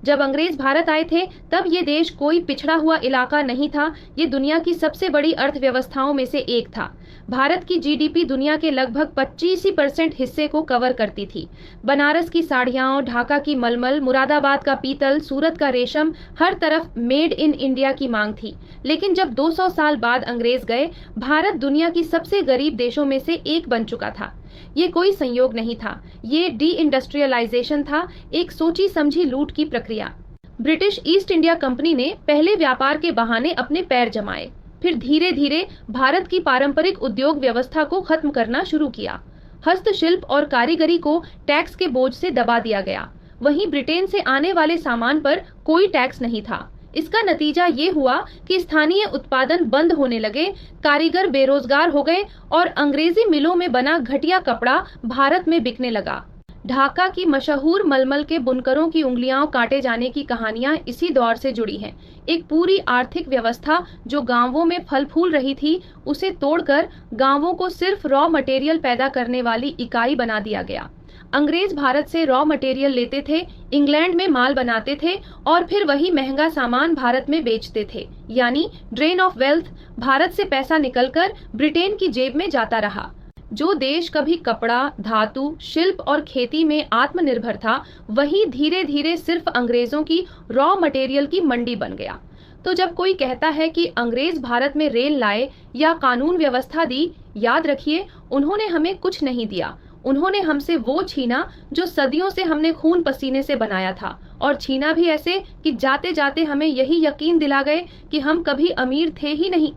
जब अंग्रेज भारत आए थे तब ये देश कोई पिछड़ा हुआ इलाका नहीं था, ये दुनिया की सबसे बड़ी अर्थव्यवस्थाओं में से एक था। भारत की जीडीपी दुनिया के लगभग 25% हिस्से को कवर करती थी। बनारस की साड़ियाँ, ढाका की मलमल, मुरादाबाद का पीतल, सूरत का रेशम, हर तरफ मेड इन इंडिया की मांग थी। लेकिन जब 200 साल बाद अंग्रेज गए, भारत दुनिया की सबसे गरीब देशों में से एक बन चुका था। ये कोई संयोग नहीं था, ये डी इंडस्ट्रियलाइजेशन था, एक सोची समझी लूट की प्रक्रिया। ब्रिटिश ईस्ट इंडिया कंपनी ने पहले व्यापार के बहाने अपने पैर जमाए, फिर धीरे धीरे भारत की पारंपरिक उद्योग व्यवस्था को खत्म करना शुरू किया। हस्तशिल्प और कारीगरी को टैक्स के बोझ से दबा दिया गया। वहीं ब्रिटेन से आने वाले सामान पर कोई टैक्स नहीं था। इसका नतीजा ये हुआ कि स्थानीय उत्पादन बंद होने लगे, कारीगर बेरोजगार हो गए और अंग्रेजी मिलों में बना घटिया कपड़ा भारत में बिकने लगा। ढाका की मशहूर मलमल के बुनकरों की उंगलियां काटे जाने की कहानियां इसी दौर से जुड़ी हैं। एक पूरी आर्थिक व्यवस्था जो गांवों में फल फूल रही थी, उसे तोड़कर गांवों को सिर्फ रॉ मटेरियल पैदा करने वाली इकाई बना दिया गया। अंग्रेज भारत से रॉ मटेरियल लेते थे, इंग्लैंड में माल बनाते थे और फिर वही महंगा सामान भारत में बेचते थे। यानी ड्रेन ऑफ वेल्थ, भारत से पैसा निकलकर ब्रिटेन की जेब में जाता रहा। जो देश कभी कपड़ा, धातु, शिल्प और खेती में आत्मनिर्भर था, वही धीरे धीरे सिर्फ अंग्रेजों की रॉ मटेरियल की मंडी बन गया। तो जब कोई कहता है कि अंग्रेज भारत में रेल लाए या कानून व्यवस्था दी, याद रखिए, उन्होंने हमें कुछ नहीं दिया। उन्होंने हमसे वो छीना जो सदियों से हमने खून पसीने से बनाया था, और छीना भी ऐसे कि जाते जाते हमें यही यकीन दिला गए कि हम कभी अमीर थे ही नहीं।